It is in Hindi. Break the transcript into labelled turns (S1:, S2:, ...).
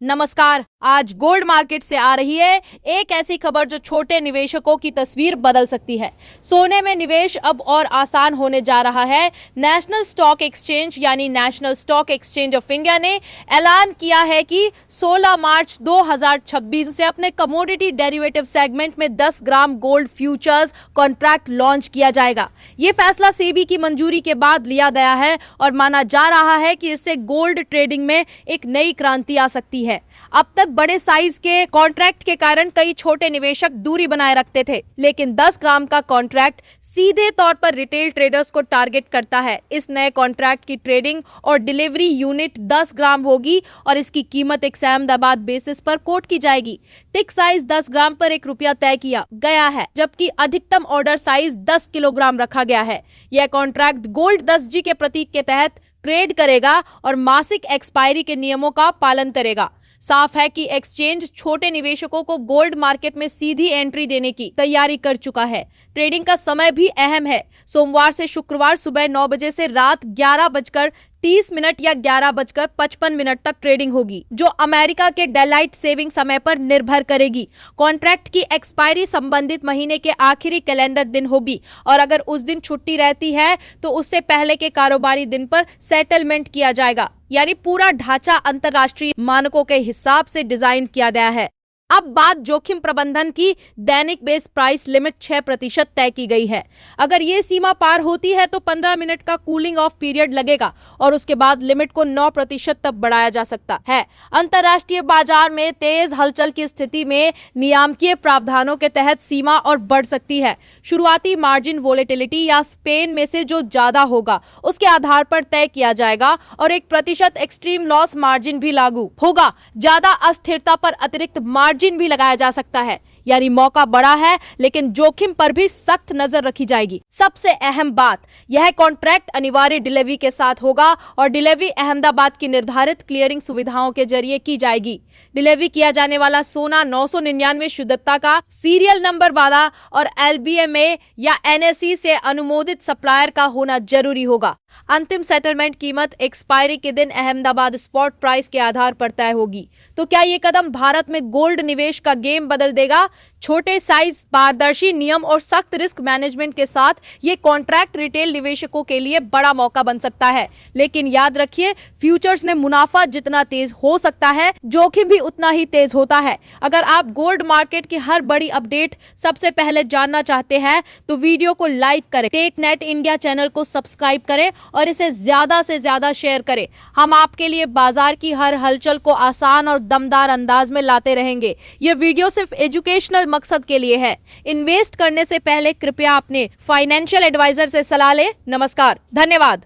S1: नमस्कार। आज गोल्ड मार्केट से आ रही है एक ऐसी खबर जो छोटे निवेशकों की तस्वीर बदल सकती है। सोने में निवेश अब और आसान होने जा रहा है। नेशनल स्टॉक एक्सचेंज यानी national stock exchange of India ने ऐलान किया है कि 16 मार्च 2026 से अपने कमोडिटी डेरिवेटिव सेगमेंट में 10 gram gold futures contract launch किया जाएगा। ये फैसला सेबी की मंजूरी के बाद लिया गया है और माना जा रहा है कि इससे गोल्ड ट्रेडिंग में एक नई क्रांति आ सकती है। अब तक बड़े साइज के कॉन्ट्रैक्ट के कारण कई छोटे निवेशक दूरी बनाए रखते थे, लेकिन 10 ग्राम का कॉन्ट्रैक्ट सीधे तौर पर रिटेल ट्रेडर्स को टारगेट करता है। इस नए कॉन्ट्रैक्ट की ट्रेडिंग और डिलीवरी यूनिट 10 ग्राम होगी और इसकी कीमत एक अहमदाबाद बेसिस पर कोट की जाएगी। टिक साइज 10 ग्राम पर ₹1 तय किया गया है, जबकि अधिकतम ऑर्डर साइज 10 किलोग्राम रखा गया है। यह कॉन्ट्रैक्ट गोल्ड 10G के प्रतीक के तहत ट्रेड करेगा और मासिक एक्सपायरी के नियमों का पालन करेगा। साफ है कि एक्सचेंज छोटे निवेशकों को गोल्ड मार्केट में सीधी एंट्री देने की तैयारी कर चुका है। ट्रेडिंग का समय भी अहम है। सोमवार से शुक्रवार सुबह 9 बजे से रात 11:30 या 11:55 तक ट्रेडिंग होगी, जो अमेरिका के डेलाइट सेविंग समय पर निर्भर करेगी। कॉन्ट्रैक्ट की एक्सपायरी संबंधित महीने के आखिरी कैलेंडर दिन होगी और अगर उस दिन छुट्टी रहती है तो उससे पहले के कारोबारी दिन पर सेटलमेंट किया जाएगा। यानी पूरा ढांचा अंतर्राष्ट्रीय मानकों के हिसाब से डिजाइन किया गया है। अब बात जोखिम प्रबंधन की। दैनिक बेस प्राइस लिमिट 6% तय की गई है। अगर ये सीमा पार होती है तो 15 मिनट का कूलिंग ऑफ पीरियड लगेगा और उसके बाद लिमिट को 9% तक बढ़ाया जा सकता है। अंतर्राष्ट्रीय बाजार में तेज हलचल की स्थिति में नियामकीय प्रावधानों के तहत सीमा और बढ़ सकती है। शुरुआती मार्जिन वोलेटिलिटी या स्पेन में से जो ज्यादा होगा उसके आधार पर तय किया जाएगा और 1% एक्सट्रीम लॉस मार्जिन भी लागू होगा। ज्यादा अस्थिरता पर अतिरिक्त मार्जिन भी लगाया जा सकता है। यानी मौका बड़ा है, लेकिन जोखिम पर भी सख्त नजर रखी जाएगी। सबसे अहम बात, यह कॉन्ट्रैक्ट अनिवार्य डिलीवरी के साथ होगा और डिलीवरी अहमदाबाद की निर्धारित क्लियरिंग सुविधाओं के जरिए की जाएगी। डिलीवरी किया जाने वाला सोना 999 शुद्धता का, सीरियल नंबर वाला और LBMA या NSE से अनुमोदित सप्लायर का होना जरूरी होगा। अंतिम सेटलमेंट कीमत एक्सपायरी के दिन अहमदाबाद स्पॉट प्राइस के आधार पर तय होगी। तो क्या ये कदम भारत में गोल्ड निवेश का गेम बदल देगा? छोटे साइज, पारदर्शी नियम और सख्त रिस्क मैनेजमेंट के साथ ये कॉन्ट्रैक्ट रिटेल निवेशकों के लिए बड़ा मौका बन सकता है। लेकिन याद रखिए, फ्यूचर्स में मुनाफा जितना तेज हो सकता है, जोखिम भी उतना ही तेज होता है। अगर आप गोल्ड मार्केट की हर बड़ी अपडेट सबसे पहले जानना चाहते हैं तो वीडियो को लाइक करें, टेकनेट इंडिया चैनल को सब्सक्राइब करें और इसे ज्यादा से ज्यादा शेयर करें। हम आपके लिए बाजार की हर हलचल को आसान और दमदार अंदाज में लाते रहेंगे। यह वीडियो सिर्फ एजुकेशनल मकसद के लिए है। इन्वेस्ट करने से पहले कृपया अपने फाइनेंशियल एडवाइजर से सलाह लें। नमस्कार, धन्यवाद।